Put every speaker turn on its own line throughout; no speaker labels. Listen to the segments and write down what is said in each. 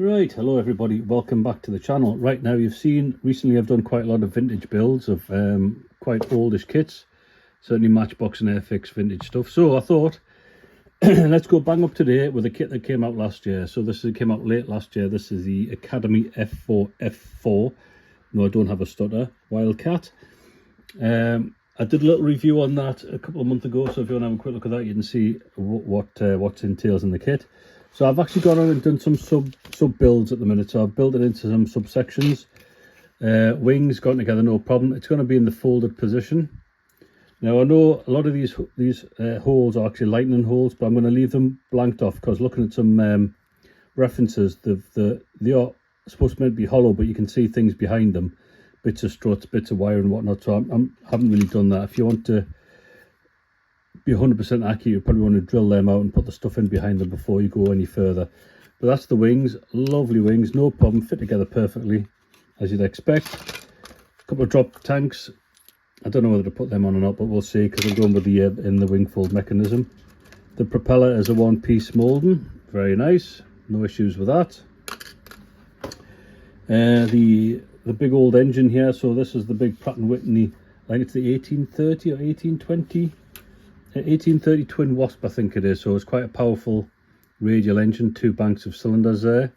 Right, hello everybody, welcome back to the channel. Right now, you've seen recently I've done quite a lot of vintage builds of quite oldish kits, certainly Matchbox and Airfix vintage stuff. So I thought let's go bang up to date with a kit that came out last year. So this came out late last year. This is the Academy F4F-4, no I don't have a stutter, Wildcat. I did a little review on that a couple of months ago, so if you want to have a quick look at that, you can see what entails in the kit. So I've actually gone on and done some sub builds at the minute. So I've built it into some subsections. Wings gone together, no problem. It's going to be in the folded position. Now I know a lot of these holes are actually lightning holes, but I'm going to leave them blanked off because looking at some references, they are supposed to be hollow, but you can see things behind them, bits of struts, bits of wire and whatnot. So I haven't really done that. If you want to be 100% accurate, you probably want to drill them out and put the stuff in behind them before you go any further. But that's the wings, lovely wings, no problem, fit together perfectly as you'd expect. A couple of drop tanks, I don't know whether to put them on or not, but we'll see because I'm going with the in the wing fold mechanism. The propeller is a one-piece moulding, very nice, no issues with that. The big old engine here, so this is the big Pratt & Whitney, I think it's the 1830 or 1820 1830 twin wasp, I think it is. So it's quite a powerful radial engine, two banks of cylinders there.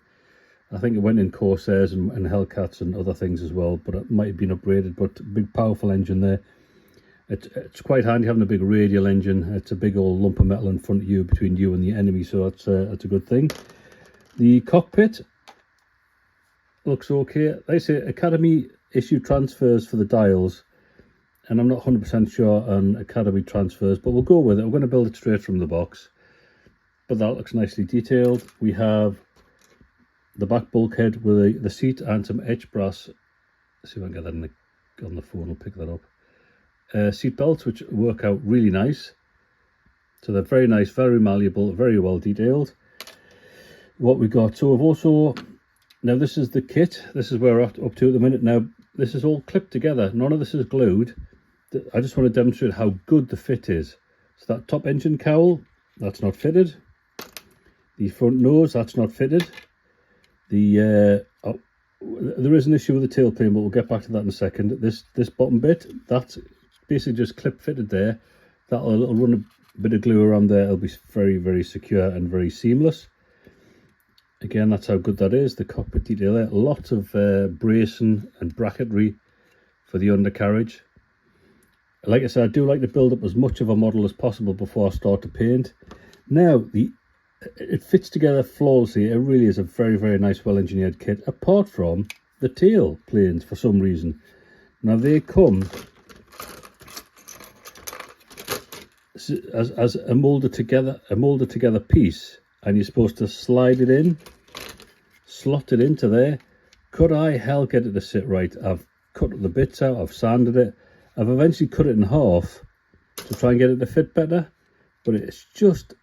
I think it went in Corsairs and Hellcats and other things as well, but it might have been upgraded. But big powerful engine there. It's quite handy having a big radial engine. It's a big old lump of metal in front of you, between you and the enemy, so that's a good thing. The cockpit looks okay. Like I say, Academy issue transfers for the dials, and I'm not 100% sure on Academy transfers, but we'll go with it. We're going to build it straight from the box, but that looks nicely detailed. We have the back bulkhead with the seat and some etch brass. Let's see if I can get that on the phone. I'll pick that up. Seat belts, which work out really nice. So they're very nice, very malleable, very well detailed. What we got, so we've also, now this is the kit. This is where we're up to at the minute. Now this is all clipped together. None of this is glued. I just want to demonstrate how good the fit is. So that top engine cowl, that's not fitted. The front nose, that's not fitted. There is an issue with the tailplane, but we'll get back to that in a second. This bottom bit, that's basically just clip fitted there. It'll run a bit of glue around there. It'll be very, very secure and very seamless. Again, that's how good that is. The cockpit detail there. Lots of bracing and bracketry for the undercarriage. Like I said, I do like to build up as much of a model as possible before I start to paint. Now, it fits together flawlessly. It really is a very, very nice, well-engineered kit, apart from the tail planes for some reason. Now, they come as a molded together piece, and you're supposed to slide it in, slot it into there. Could I hell get it to sit right? I've cut the bits out, I've sanded it, I've eventually cut it in half to try and get it to fit better, but it's just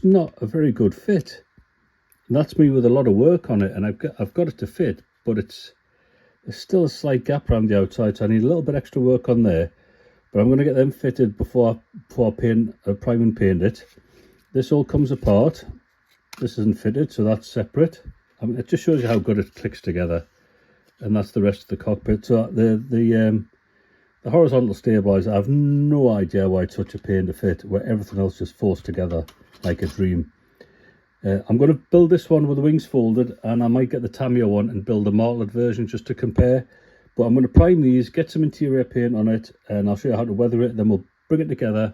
not a very good fit. And that's me with a lot of work on it, and I've got it to fit, but there's still a slight gap around the outside, so I need a little bit extra work on there. But I'm going to get them fitted before I prime and paint it. This all comes apart. This isn't fitted, so that's separate. I mean, it just shows you how good it clicks together. And that's the rest of the cockpit. So the horizontal stabilizer, I have no idea why it's such a pain to fit, where everything else just falls together like a dream. I'm going to build this one with the wings folded, and I might get the Tamiya one and build a martlet version just to compare. But I'm going to prime these, get some interior paint on it, and I'll show you how to weather it. Then we'll bring it together,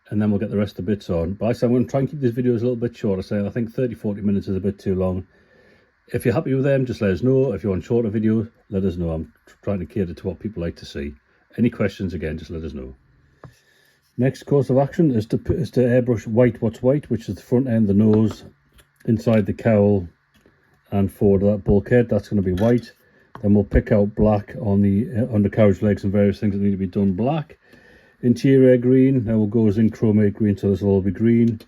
and then we'll get the rest of the bits on. But I said I'm going to try and keep these videos a little bit shorter. I think 30-40 minutes is a bit too long. If you're happy with them, just let us know. If you want shorter videos, let us know. I'm trying to cater to what people like to see. Any questions, again, just let us know. Next course of action is to airbrush what's white, which is the front end, the nose, inside the cowl, and forward of that bulkhead. That's going to be white. Then we'll pick out black on the undercarriage legs and various things that need to be done black. Interior green. Now we'll go zinc chromate green, so this will all be green.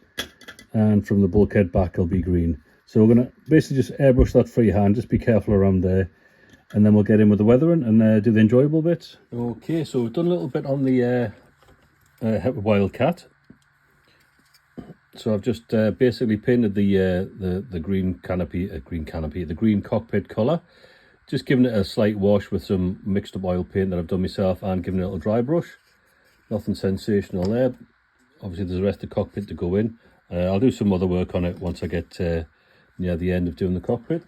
And from the bulkhead back, it'll be green. So we're going to basically just airbrush that freehand. Just be careful around there. And then we'll get in with the weathering and do the enjoyable bits. Okay, so we've done a little bit on the Wildcat. So I've just basically painted the green canopy, the green cockpit colour. Just giving it a slight wash with some mixed up oil paint that I've done myself, and giving it a little dry brush. Nothing sensational there. Obviously there's the rest of the cockpit to go in. I'll do some other work on it once I get near the end of doing the cockpit.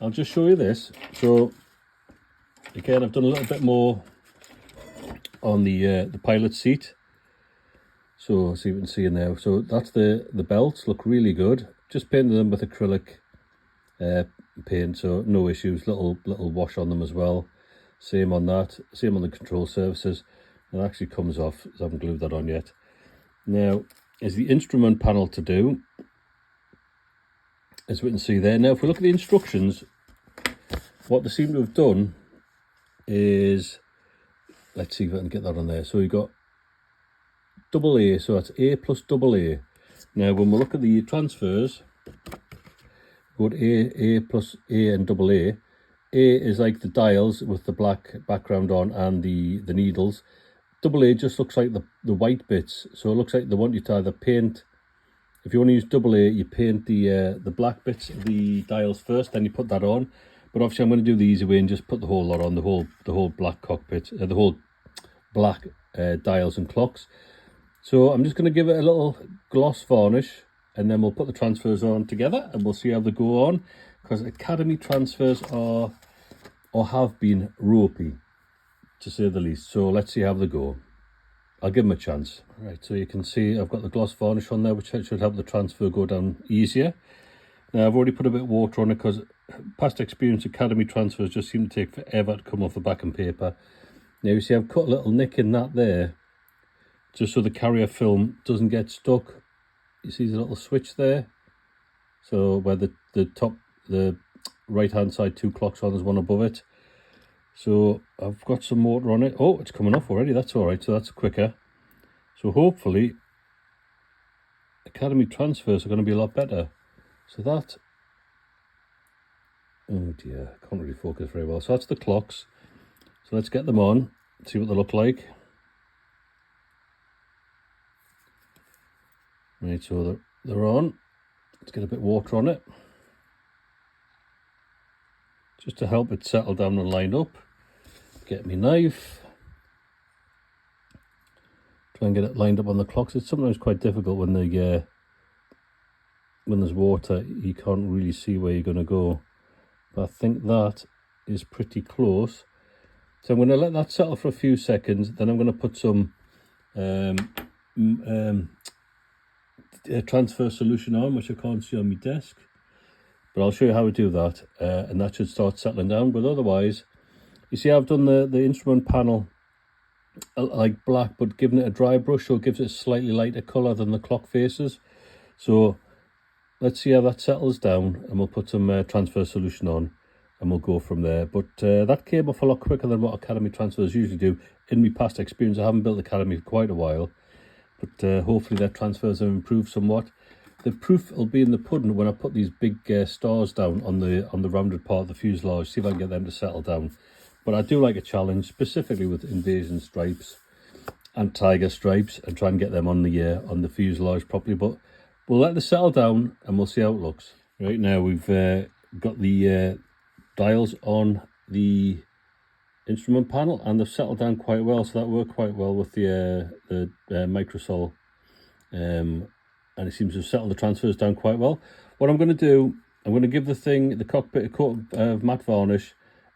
I'll just show you this. So again, I've done a little bit more on the pilot seat. So as you can see in there, so that's the belts look really good. Just painted them with acrylic paint, so no issues. Little wash on them as well. Same on that. Same on the control surfaces. It actually comes off, so I haven't glued that on yet. Now is the instrument panel to do, as we can see there. Now if we look at the instructions, what they seem to have done is, let's see if I can get that on there. So we've got AA, so that's A plus AA. Now when we look at the transfers, we've got A plus A and AA. A is like the dials with the black background on and the needles. AA just looks like the white bits, so it looks like they want you to either paint, if you want to use AA, you paint the black bits of the dials first, then you put that on. But obviously I'm going to do the easy way and just put the whole lot on, the whole black cockpit, the whole black dials and clocks. So I'm just going to give it a little gloss varnish, and then we'll put the transfers on together and we'll see how they go on, because Academy transfers are, or have been, ropey, to say the least. So let's see how they go. I'll give them a chance. Right, so you can see I've got the gloss varnish on there, which should help the transfer go down easier. Now I've already put a bit of water on it because past experience, Academy transfers just seem to take forever to come off the back and paper. Now you see I've cut a little nick in that there, just so the carrier film doesn't get stuck. You see the little switch there? So where the right hand side 2 clocks on, there's one above it. So I've got some water on it. Oh, it's coming off already. That's all right. So that's quicker. So hopefully Academy transfers are going to be a lot better. So that, oh dear, I can't really focus very well. So that's the clocks. So let's get them on, see what they look like. Right, so they're on. Let's get a bit of water on it, just to help it settle down and line up. Get me knife. Try and get it lined up on the clocks. It's sometimes quite difficult when there's water. You can't really see where you're going to go. But I think that is pretty close. So I'm going to let that settle for a few seconds. Then I'm going to put some transfer solution on, which I can't see on my desk. But I'll show you how to do that, and that should start settling down. But otherwise, you see I've done the instrument panel like black, but given it a dry brush, so it gives it a slightly lighter colour than the clock faces. So let's see how that settles down, and we'll put some transfer solution on, and we'll go from there. But that came off a lot quicker than what Academy transfers usually do. In my past experience, I haven't built Academy for quite a while, but hopefully their transfers have improved somewhat. The proof will be in the pudding when I put these big stars down on the rounded part of the fuselage, see if I can get them to settle down. But I do like a challenge, specifically with invasion stripes and tiger stripes, and try and get them on the fuselage properly. But we'll let this settle down and we'll see how it looks. Right now we've got the dials on the instrument panel, and they've settled down quite well, so that worked quite well with the microsol, and it seems to have settled the transfers down quite well. What I'm going to do, I'm going to give the cockpit a coat of matte varnish,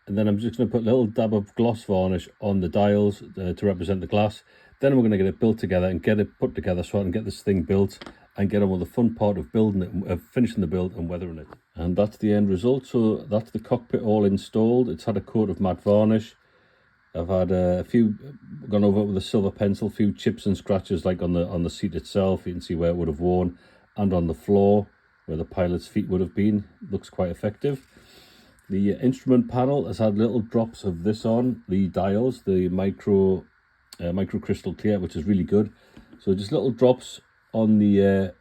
and then I'm just going to put a little dab of gloss varnish on the dials to represent the glass. Then we're going to get it built together and get it put together so I can get this thing built and get on with the fun part of building it, finishing the build and weathering it. And that's the end result. So that's the cockpit all installed. It's had a coat of matte varnish. I've had gone over it with a silver pencil, a few chips and scratches like on the seat itself. You can see where it would have worn, and on the floor where the pilot's feet would have been. Looks quite effective. The instrument panel has had little drops of this on the dials, the micro crystal clear, which is really good. So just little drops on the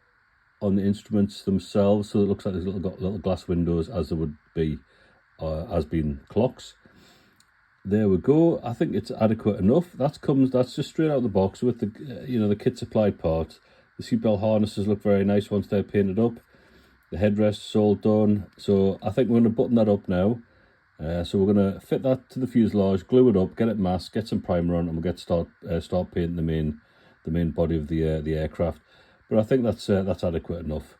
instruments themselves, so it looks like there's little glass windows, as there would be as being clocks. There we go. I think it's adequate enough. That's just straight out of the box with the the kit supplied parts. The seatbelt harnesses look very nice once they're painted up. The headrest is all done. So I think we're going to button that up now. So we're going to fit that to the fuselage, glue it up, get it masked, get some primer on, and we'll get start painting the main body of the aircraft. But I think that's adequate enough.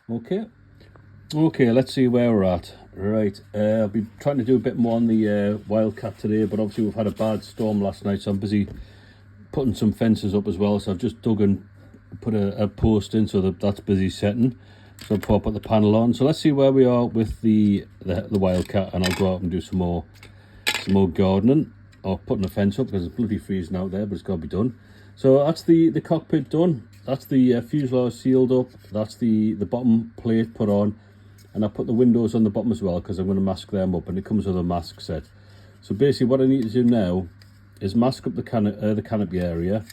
Okay, let's see where we're at. Right, I'll be trying to do a bit more on the Wildcat today, but obviously we've had a bad storm last night, so I'm busy putting some fences up as well. So I've just dug and put a post in, so that's busy setting. So I'll put the panel on. So let's see where we are with the Wildcat, and I'll go out and do some more gardening or putting a fence up because it's bloody freezing out there, but it's got to be done. So that's the cockpit done. That's the fuselage sealed up. That's the bottom plate put on, and I put the windows on the bottom as well because I'm going to mask them up, and it comes with a mask set. So basically, what I need to do now is mask up the canopy area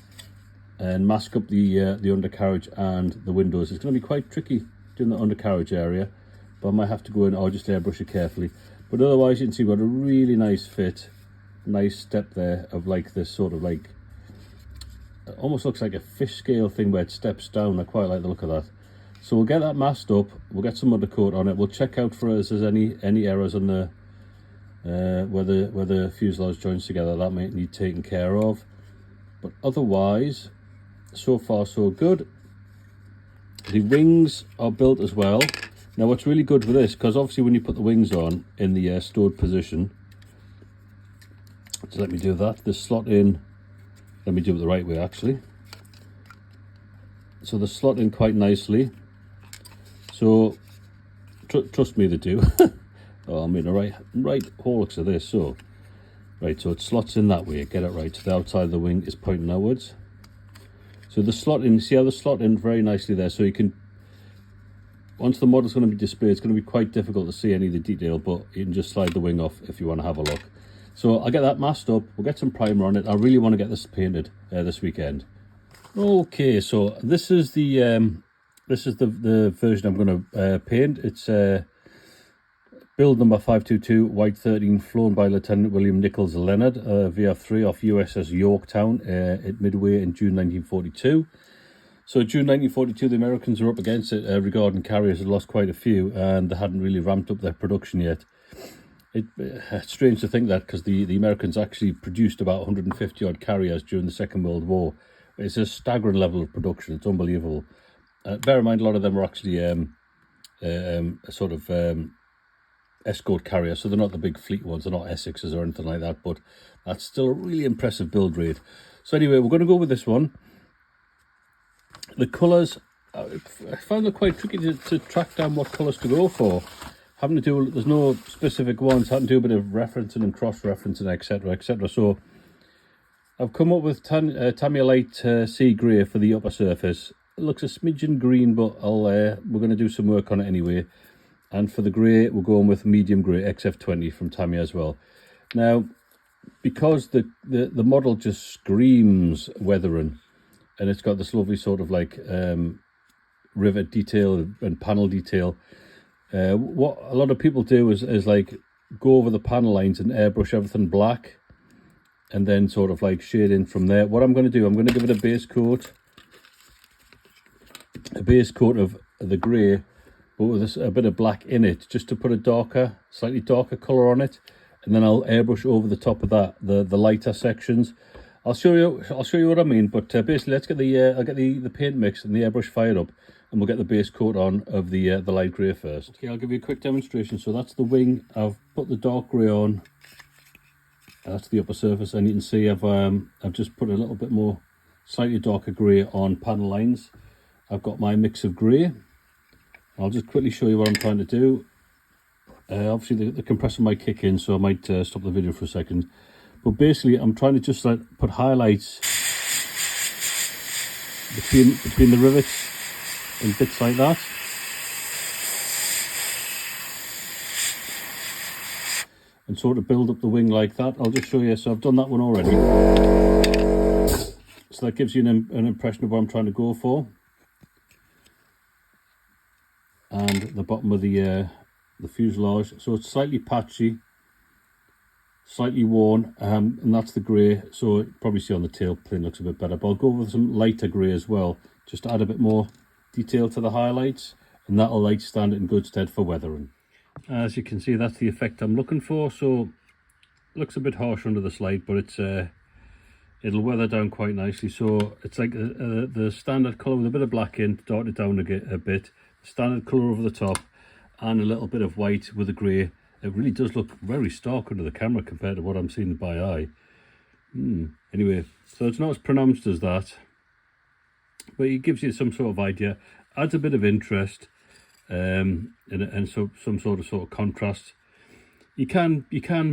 and mask up the undercarriage and the windows. It's going to be quite tricky doing the undercarriage area, but I might have to go in or just airbrush it carefully. But otherwise, you can see we've got a really nice fit, nice step there of like this sort of like, it almost looks like a fish scale thing where it steps down. I quite like the look of that. So we'll get that masked up, we'll get some undercoat on it, we'll check out for us if there's any errors on the where the fuselage joins together. That might need taken care of, but otherwise so far so good. The wings are built as well. Now what's really good for this, because obviously when you put the wings on in the stored position, so let me do that, the slot in, let me do it the right way actually. So they slot in quite nicely. So trust me, they do. Oh, I mean, right hallux of this. So right, so it slots in that way. Get it right. So the outside of the wing is pointing outwards. So the slot in, see how the slot in very nicely there. So you can, once the model's going to be displayed, it's going to be quite difficult to see any of the detail, but you can just slide the wing off if you want to have a look. So I'll get that masked up. We'll get some primer on it. I really want to get this painted this weekend. Okay, so this is the version I'm going to paint. It's build number 522, White 13, flown by Lieutenant William Nichols Leonard, VF3 off USS Yorktown at Midway in June 1942. So June 1942, the Americans were up against it regarding carriers. Had lost quite a few, and they hadn't really ramped up their production yet. It's strange to think that, because the Americans actually produced about 150 odd carriers during the Second World War. It's a staggering level of production. It's unbelievable. Bear in mind, a lot of them were actually escort carriers, so they're not the big fleet ones. They're not Essexes or anything like that, but that's still a really impressive build rate. So anyway, we're going to go with this one. The colours, I found it quite tricky to track down what colours to go for. Having to do, there's no specific ones, having to do a bit of referencing and cross-referencing, etc, etc. So I've come up with Tamiya Sea Grey for the upper surface. It looks a smidgen green, but we're going to do some work on it anyway. And for the grey, we're going with medium grey XF20 from Tamiya as well. Now, because the model just screams weathering, and it's got this lovely sort of like rivet detail and panel detail, what a lot of people do is like go over the panel lines and airbrush everything black, and then sort of like shade in from there. What I'm going to do, I'm going to give it a base coat of the grey, but with a bit of black in it, just to put a slightly darker colour on it, and then I'll airbrush over the top of that the lighter sections. I'll show you what I mean. But basically, let's get I'll get the paint mix and the airbrush fired up, and we'll get the base coat on of the light grey first. Okay, I'll give you a quick demonstration. So that's the wing. I've put the dark grey on. That's the upper surface, and you can see I've just put a little bit more slightly darker grey on panel lines. I've got my mix of grey. I'll just quickly show you what I'm trying to do. Obviously the compressor might kick in, so I might stop the video for a second. But basically I'm trying to just like put highlights between the rivets and bits like that. And sort of build up the wing like that. I'll just show you. So I've done that one already. So that gives you an impression of what I'm trying to go for. And the bottom of the fuselage, so it's slightly patchy, slightly worn, and that's the grey. So you probably see on the tail plane looks a bit better, but I'll go with some lighter grey as well, just to add a bit more detail to the highlights, and that'll like stand it in good stead for weathering. As you can see, that's the effect I'm looking for. So it looks a bit harsh under the slide, but it's it'll weather down quite nicely. So it's like the standard colour with a bit of black in, dart it down a bit, standard colour over the top, and a little bit of white with a grey. It really does look very stark under the camera compared to what I'm seeing by eye. Anyway, so it's not as pronounced as that, but it gives you some sort of idea, adds a bit of interest, and so some sort of contrast. You can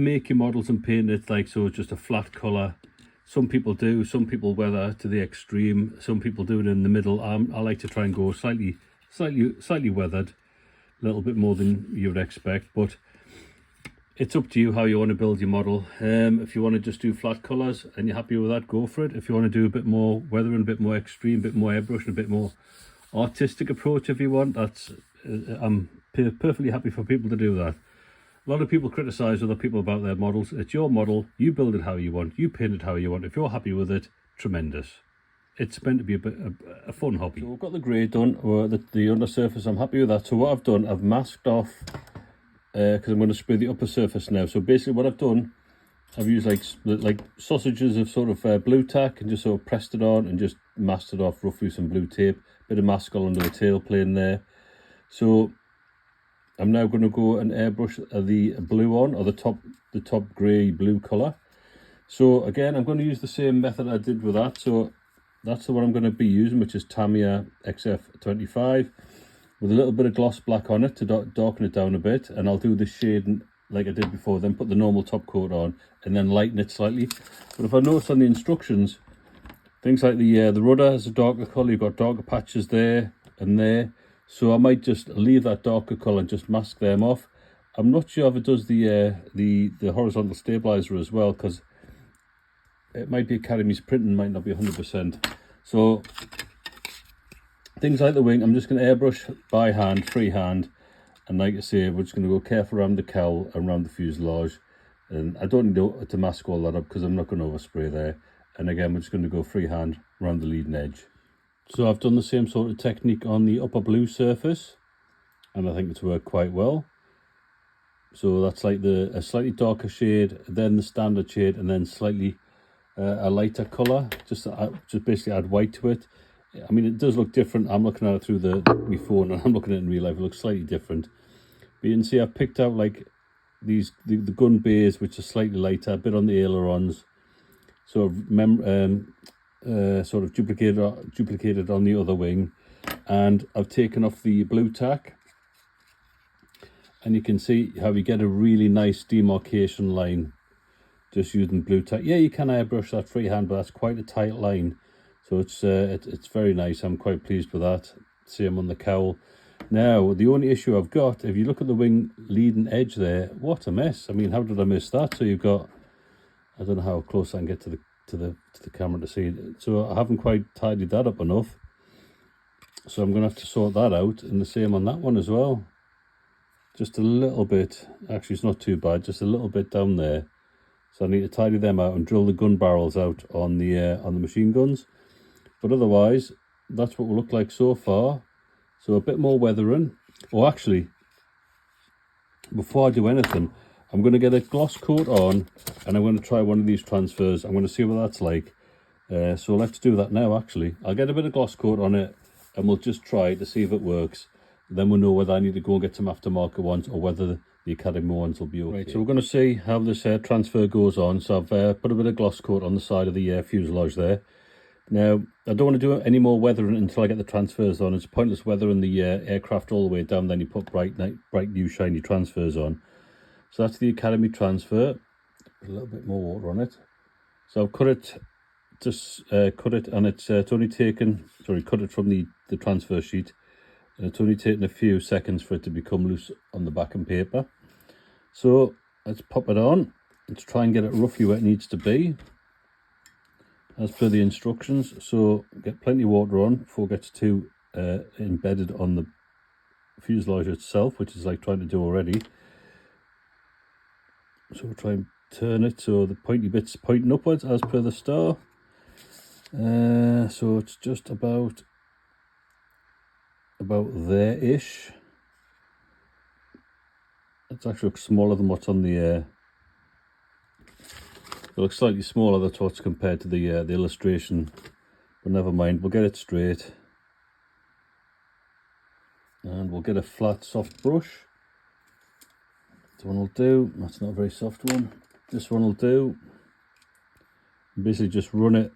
make your models and paint it like so, it's just a flat colour. Some people do, some people weather to the extreme, some people do it in the middle. I like to try and go slightly weathered, a little bit more than you would expect, but it's up to you how you want to build your model. If you want to just do flat colours and you're happy with that, go for it. If you want to do a bit more weathering, a bit more extreme, a bit more airbrush, and a bit more artistic approach, if you want, that's I'm perfectly happy for people to do that. A lot of people criticise other people about their models. It's your model, you build it how you want, you paint it how you want. If you're happy with it, tremendous. It's meant to be a fun hobby. So we've got the grey done, or the undersurface. I'm happy with that. So what I've done, I've masked off, because I'm going to spray the upper surface now. So basically what I've done, I've used like sausages of sort of blue tack and just sort of pressed it on and just masked it off roughly with some blue tape. Bit of mask all under the tail plane there. So I'm now going to go and airbrush the blue on, or the top grey blue colour. So again, I'm going to use the same method I did with that. So that's the one I'm going to be using, which is Tamiya XF25. With a little bit of gloss black on it to darken it down a bit, and I'll do the shading like I did before, then put the normal top coat on and then lighten it slightly. But if I notice on the instructions, things like the rudder has a darker colour, you've got darker patches there and there, so I might just leave that darker colour and just mask them off. I'm not sure if it does the horizontal stabilizer as well, because it might be Academy's printing, might not be 100%. So things like the wing, I'm just going to airbrush by hand, freehand, and like I say, we're just going to go careful around the cowl and around the fuselage. And I don't need to mask all that up because I'm not going to overspray there. And again, we're just going to go freehand around the leading edge. So I've done the same sort of technique on the upper blue surface, and I think it's worked quite well. So that's like a slightly darker shade, then the standard shade, and then slightly a lighter colour, just basically add white to it. I mean, it does look different. I'm looking at it through my phone, and I'm looking at it in real life. It looks slightly different. But you can see I've picked out like the gun bays, which are slightly lighter, a bit on the ailerons, sort of duplicated on the other wing, and I've taken off the blue tack, and you can see how we get a really nice demarcation line just using blue tack. Yeah, you can airbrush that freehand, but that's quite a tight line. So it's very nice. I'm quite pleased with that. Same on the cowl. Now, the only issue I've got, if you look at the wing leading edge there, what a mess. I mean, how did I miss that? So you've got, I don't know how close I can get to the camera to see it. So I haven't quite tidied that up enough. So I'm going to have to sort that out, and the same on that one as well. Just a little bit, actually it's not too bad, just a little bit down there. So I need to tidy them out and drill the gun barrels out on the machine guns. But otherwise, that's what will look like so far. So a bit more weathering. Oh, actually, before I do anything, I'm going to get a gloss coat on, and I'm going to try one of these transfers. I'm going to see what that's like. So let's do that now, actually. I'll get a bit of gloss coat on it, and we'll just try to see if it works. Then we'll know whether I need to go and get some aftermarket ones, or whether the Academy ones will be okay. Right, so we're going to see how this transfer goes on. So I've put a bit of gloss coat on the side of the fuselage there. Now, I don't want to do any more weathering until I get the transfers on. It's pointless weathering the aircraft all the way down, then you put bright new shiny transfers on. So that's the Academy transfer. Put a little bit more water on it. So I've cut it, and it's only taken, cut it from the transfer sheet. And it's only taken a few seconds for it to become loose on the backing paper. So let's pop it on. Let's try and get it roughly where it needs to be, as per the instructions. So get plenty of water on before it gets too embedded on the fuselage itself, which is like trying to do already. So we'll try and turn it so the pointy bit's pointing upwards as per the star. So it's just about about there-ish. It actually looks smaller than what's on the it looks slightly smaller, that's what's compared to the illustration, but never mind, we'll get it straight. And we'll get a flat soft brush. This one will do. That's not a very soft one. This one will do. Basically just run it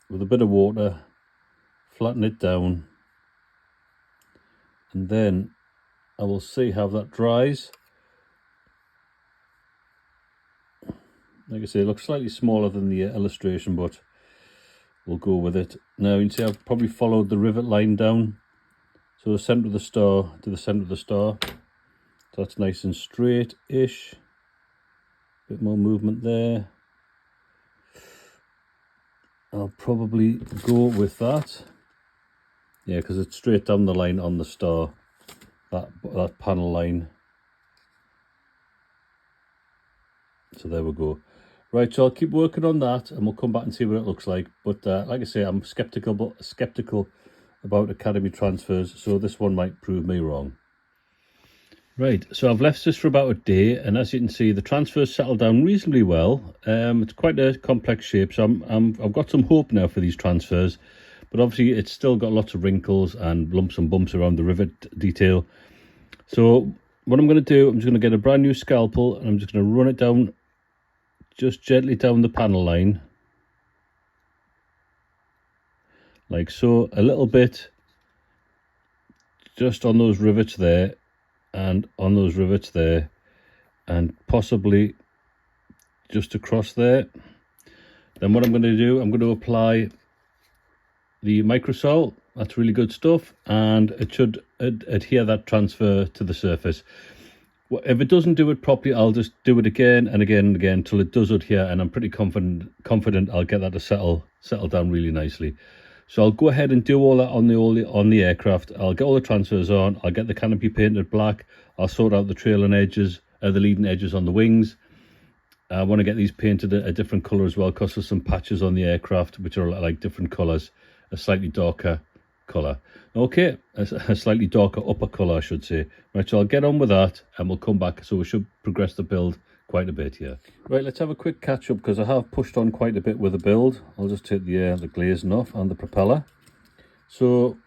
with a bit of water, flatten it down, and then I will see how that dries. Like I say, it looks slightly smaller than the illustration, but we'll go with it. Now you can see I've probably followed the rivet line down. So the centre of the star to the centre of the star. So that's nice and straight-ish. Bit more movement there. I'll probably go with that. Yeah, because it's straight down the line on the star. That panel line. So there we go. Right, so I'll keep working on that and we'll come back and see what it looks like. But like I say, I'm skeptical about Academy transfers, so this one might prove me wrong. Right, so I've left this for about a day, and as you can see, the transfers settled down reasonably well. It's quite a complex shape, so I've got some hope now for these transfers, but obviously it's still got lots of wrinkles and lumps and bumps around the rivet detail. So what I'm going to do, I'm just going to get a brand new scalpel, and I'm just going to run it down, just gently down the panel line. Like so, a little bit just on those rivets there, and on those rivets there, and possibly just across there. Then what I'm going to do, I'm going to apply the microsol. That's really good stuff, and it should adhere that transfer to the surface. If it doesn't do it properly, I'll just do it again and again and again until it does adhere, and I'm pretty confident I'll get that to settle down really nicely. So I'll go ahead and do all that on the aircraft. I'll get all the transfers on. I'll get the canopy painted black. I'll sort out the trailing edges, the leading edges on the wings. I want to get these painted a different colour as well, because there's some patches on the aircraft which are like different colours, a slightly darker colour. Okay, a slightly darker upper colour, I should say. Right, so I'll get on with that and we'll come back. So we should progress the build quite a bit here. Right, let's have a quick catch up, because I have pushed on quite a bit with the build. I'll just take the glazing off and the propeller. So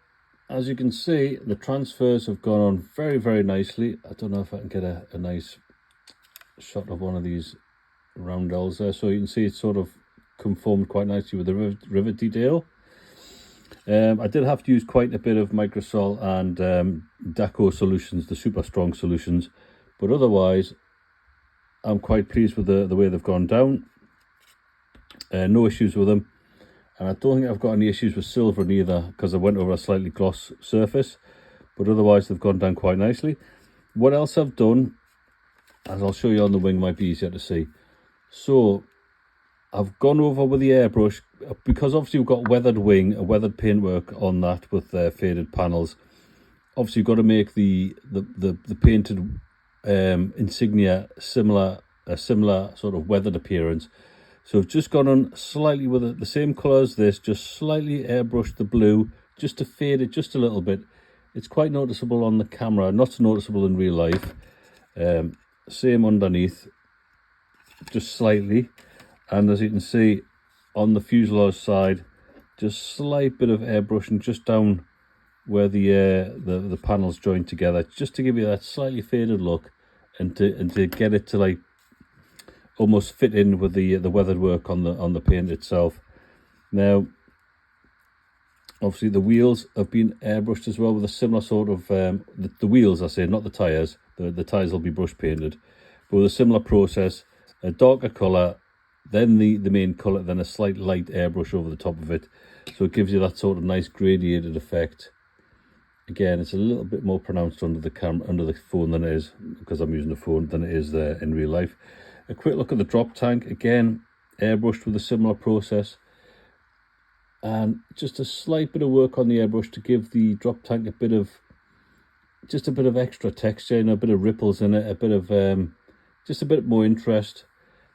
as you can see, the transfers have gone on very, very nicely. I don't know if I can get a nice shot of one of these roundels there, so you can see it's sort of conformed quite nicely with the rivet detail. I did have to use quite a bit of microsol and Decals solutions, the super strong solutions, but otherwise I'm quite pleased with the way they've gone down. No issues with them, and I don't think I've got any issues with silver either, because I went over a slightly gloss surface, but otherwise they've gone down quite nicely. What else I've done, as I'll show you on the wing, might be easier to see. So I've gone over with the airbrush, because obviously we've got weathered wing, a weathered paintwork on that with faded panels. Obviously you've got to make the painted insignia a similar sort of weathered appearance. So I've just gone on slightly with the same colour as this, just slightly airbrushed the blue just to fade it just a little bit. It's quite noticeable on the camera, not so noticeable in real life. Same underneath, just slightly. And as you can see on the fuselage side, just slight bit of airbrushing just down where the panels join together, just to give you that slightly faded look, and to get it to like almost fit in with the weathered work on the paint itself. Now obviously the wheels have been airbrushed as well with a similar sort of the wheels, I say, not the tires. The tires will be brush painted, but with a similar process, a darker colour, then the main colour, then a slight light airbrush over the top of it, so it gives you that sort of nice gradiated effect. Again, it's a little bit more pronounced under the phone than it is, because I'm using the phone, than it is there in real life. A quick look at the drop tank, again airbrushed with a similar process, and just a slight bit of work on the airbrush to give the drop tank a bit of extra texture, a bit of ripples in it, a bit of just a bit more interest.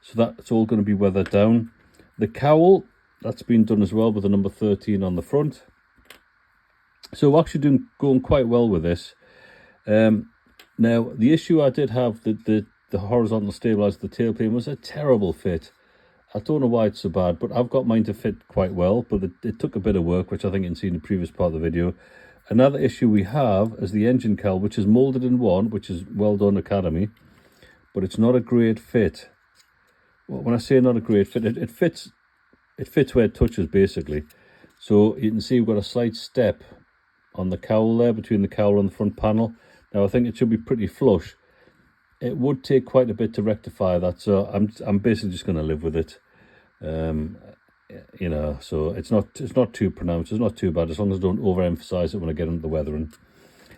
So that's all going to be weathered down. The cowl, that's been done as well with the number 13 on the front. So we're actually going quite well with this. Now, the issue I did have, the horizontal stabilizer, the tailplane, was a terrible fit. I don't know why it's so bad, but I've got mine to fit quite well, but it took a bit of work, which I think you can see in the previous part of the video. Another issue we have is the engine cowl, which is moulded in one, which is well done, Academy, but it's not a great fit. Well, when I say not a great fit, it fits where it touches, basically. So you can see we've got a slight step on the cowl there, between the cowl and the front panel. Now I think it should be pretty flush. It would take quite a bit to rectify that, so I'm basically just going to live with it. You know, so it's not too pronounced, it's not too bad, as long as I don't overemphasize it when I get into the weathering.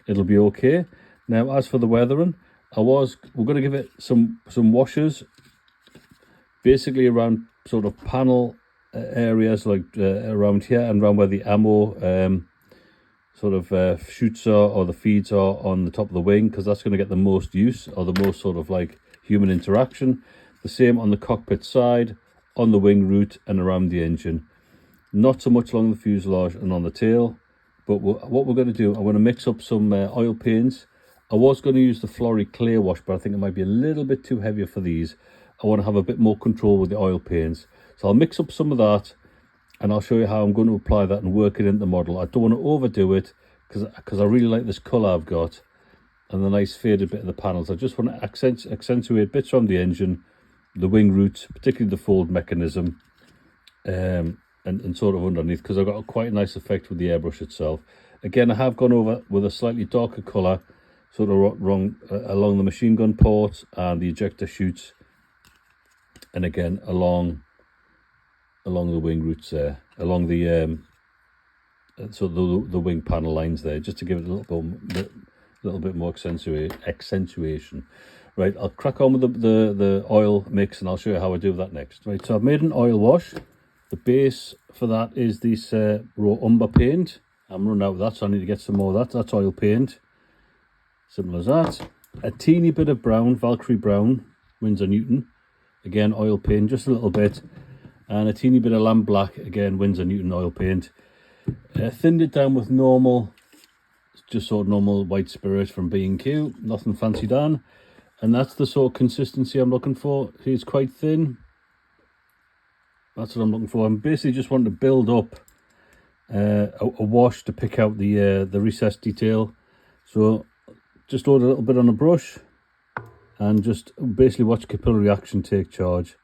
It'll be okay. Now, as for the weathering, we're going to give it some washers, basically around sort of panel areas, like around here and around where the ammo sort of chutes are, or the feeds are on the top of the wing, because that's going to get the most use, or the most sort of like human interaction. The same on the cockpit side, on the wing root, and around the engine. Not so much along the fuselage and on the tail, but what we're going to do, I'm going to mix up some oil paints. I was going to use the Flory Clear Wash, but I think it might be a little bit too heavy for these. I want to have a bit more control with the oil paints. So I'll mix up some of that, and I'll show you how I'm going to apply that and work it into the model. I don't want to overdo it, because I really like this colour I've got, and the nice faded bit of the panels. I just want to accentuate bits from the engine, the wing roots, particularly the fold mechanism, and sort of underneath, because I've got quite a nice effect with the airbrush itself. Again, I have gone over with a slightly darker colour, sort of along the machine gun ports and the ejector chutes, and again along the wing roots there, along the so the wing panel lines there, just to give it a little bit more accentuation. Right, I'll crack on with the oil mix, and I'll show you how I do that next. Right, so I've made an oil wash. The base for that is this raw umber paint. I'm running out of that, so I need to get some more of that. That's oil paint. Simple as that. A teeny bit of brown, Valkyrie brown, Winsor Newton. Again, oil paint, just a little bit. And a teeny bit of lamb black, again, Winsor Newton oil paint. Thinned it down with normal, just sort of normal white spirit from B&Q, nothing fancy done. And that's the sort of consistency I'm looking for. See, it's quite thin. That's what I'm looking for. I'm basically just wanting to build up a wash to pick out the recessed detail. So just load a little bit on a brush and just basically watch capillary action take charge.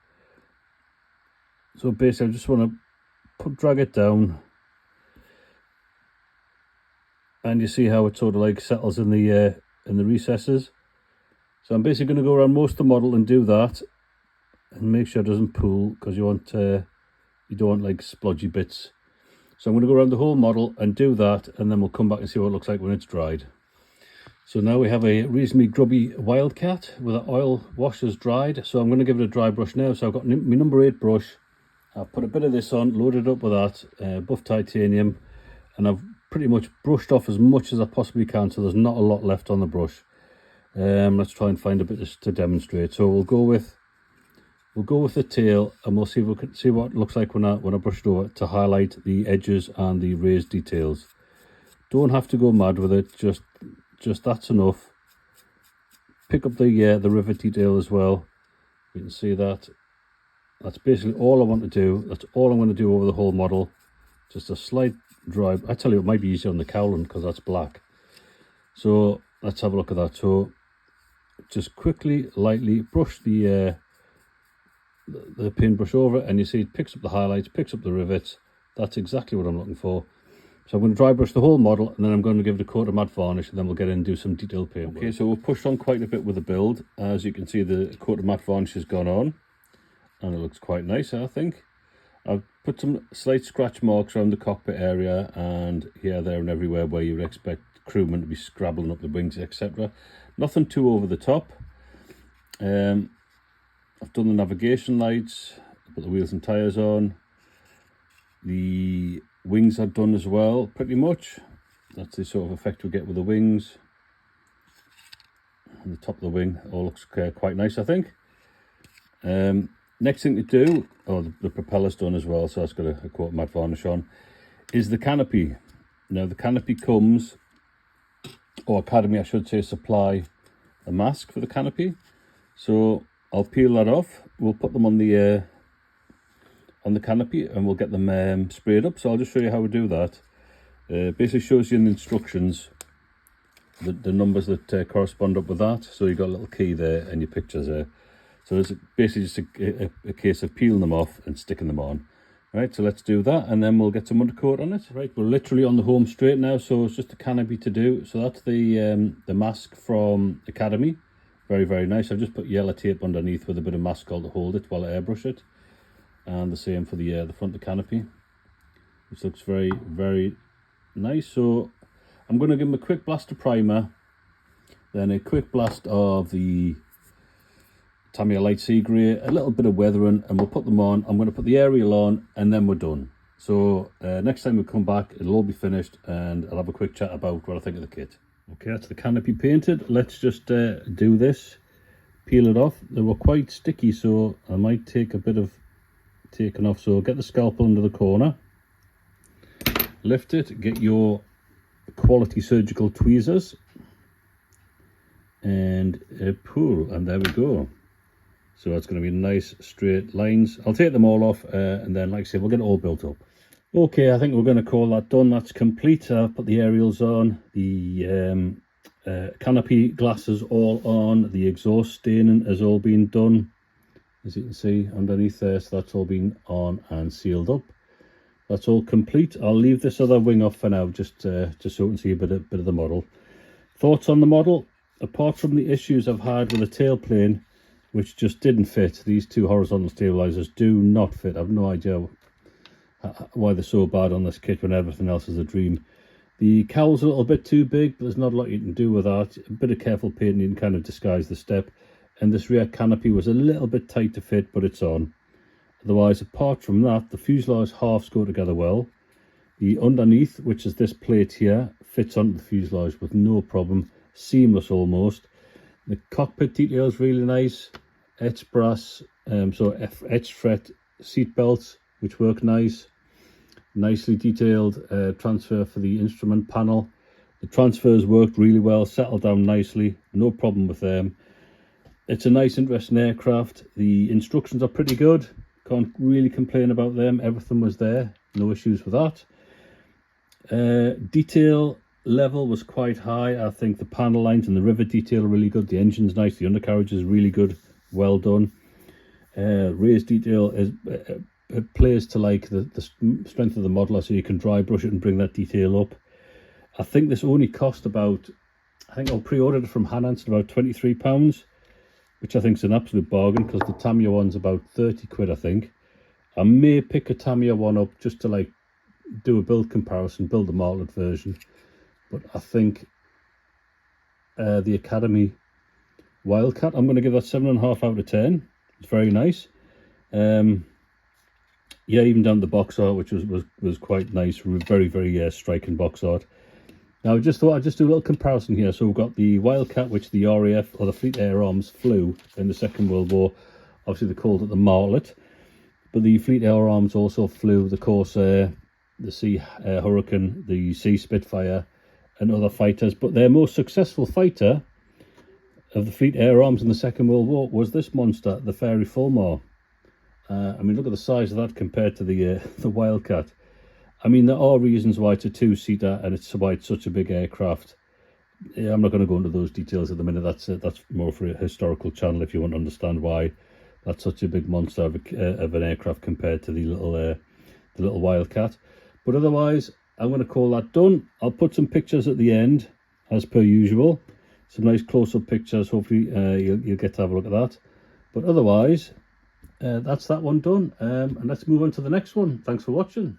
So basically I just want to drag it down, and you see how it sort of like settles in the recesses. So I'm basically going to go around most of the model and do that, and make sure it doesn't pool, because you don't want like splodgy bits. So I'm going to go around the whole model and do that, and then we'll come back and see what it looks like when it's dried. So now we have a reasonably grubby Wildcat with the oil washes dried. So I'm going to give it a dry brush now. So I've got my number 8 brush. I've put a bit of this on, loaded up with that buff titanium, and I've pretty much brushed off as much as I possibly can, so there's not a lot left on the brush. Let's try and find a bit to demonstrate. So we'll go with the tail, and we'll see if we can see what it looks like when I brush it over, to highlight the edges and the raised details. Don't have to go mad with it, just that's enough. Pick up the rivet detail as well. You can see that. That's basically all I want to do. That's all I'm going to do over the whole model. Just a slight dry. I tell you, it might be easier on the cowling because that's black. So let's have a look at that. So just quickly, lightly brush the paintbrush over, and you see it picks up the highlights, picks up the rivets. That's exactly what I'm looking for. So I'm going to dry brush the whole model, and then I'm going to give it a coat of matte varnish, and then we'll get in and do some detailed paint. Okay, so we've pushed on quite a bit with the build. As you can see, the coat of matte varnish has gone on, and it looks quite nice, I think. I've put some slight scratch marks around the cockpit area, and here, there, and everywhere where you would expect crewmen to be scrabbling up the wings, etc. Nothing too over the top. I've done the navigation lights, put the wheels and tyres on. The wings are done as well, pretty much. That's the sort of effect we get with the wings. And the top of the wing all looks quite nice, I think. Next thing to do, the propeller's done as well, so that's got a coat of matte varnish on, is the canopy. Now the canopy comes, or Academy I should say, supply a mask for the canopy. So I'll peel that off. We'll put them on the canopy and we'll get them sprayed up. So I'll just show you how we do that. Basically shows you in the instructions the numbers that correspond up with that. So you've got a little key there and your pictures there. So it's basically just a case of peeling them off and sticking them on. Right, so let's do that and then we'll get some undercoat on it. Right, we're literally on the home straight now, so it's just a canopy to do. So that's the mask from Academy. Very, very nice. I've just put yellow tape underneath with a bit of mascot to hold it while I airbrush it. And the same for the front of the canopy, which looks very, very nice. So I'm going to give them a quick blast of primer, then a quick blast of the Tamiya Light Sea Grey, a little bit of weathering, and we'll put them on. I'm going to put the aerial on and then we're done. So next time we come back, it'll all be finished and I'll have a quick chat about what I think of the kit. Okay, that's the canopy painted. Let's just do this, peel it off. They were quite sticky, so I might take a bit of taking off. So get the scalpel under the corner, lift it, get your quality surgical tweezers and pull, and there we go. So it's going to be nice straight lines. I'll take them all off and then, like I said, we'll get it all built up. Okay, I think we're going to call that done. That's complete. I've put the aerials on, the canopy glasses all on, the exhaust staining has all been done, as you can see underneath there. So that's all been on and sealed up. That's all complete. I'll leave this other wing off for now, just so we can see a bit of the model. Thoughts on the model? Apart from the issues I've had with the tail plane, which just didn't fit, these two horizontal stabilizers do not fit. I've no idea why they're so bad on this kit when everything else is a dream. The cowl's a little bit too big, but there's not a lot you can do with that. A bit of careful painting, you can kind of disguise the step. And this rear canopy was a little bit tight to fit, but it's on. Otherwise, apart from that, the fuselage halves go together well. The underneath, which is this plate here, fits onto the fuselage with no problem. Seamless almost. The cockpit detail is really nice. Etched brass, etched fret seat belts, which work nice. Nicely detailed transfer for the instrument panel. The transfers worked really well, settled down nicely, no problem with them. It's a nice, interesting aircraft. The instructions are pretty good. Can't really complain about them. Everything was there, no issues with that. Detail level was quite high. I think the panel lines and the rivet detail are really good. The engine's nice. The undercarriage is really good. Well done. Raised detail is it plays to like the strength of the modeler, so you can dry brush it and bring that detail up. I think this only cost about, I think I'll pre-ordered it from Hannants at about £23, which I think is an absolute bargain, because the Tamiya one's about 30 quid, I think. I may pick a Tamiya one up just to like do a build comparison, build the martlet version. But I think the Academy Wildcat, I'm going to give that 7.5 out of 10. It's very nice. Yeah, even down the box art, which was quite nice. Very, very striking box art. Now, I just thought I'd just do a little comparison here. So we've got the Wildcat, which the RAF, or the Fleet Air Arms, flew in the Second World War. Obviously, they called it the Martlet. But the Fleet Air Arms also flew the Corsair, the Sea Hurricane, the Sea Spitfire, and other fighters. But their most successful fighter of the Fleet Air Arms in the Second World War was this monster, the Fairy Fulmar. I mean, look at the size of that compared to the Wildcat. I mean, there are reasons why it's a two-seater and it's why it's such a big aircraft. Yeah, I'm not going to go into those details at the minute. That's more for a historical channel if you want to understand why that's such a big monster of an aircraft compared to the little Wildcat. But otherwise, I'm going to call that done. I'll put some pictures at the end, as per usual. Some nice close-up pictures. Hopefully, you'll get to have a look at that. But otherwise, that's that one done. And let's move on to the next one. Thanks for watching.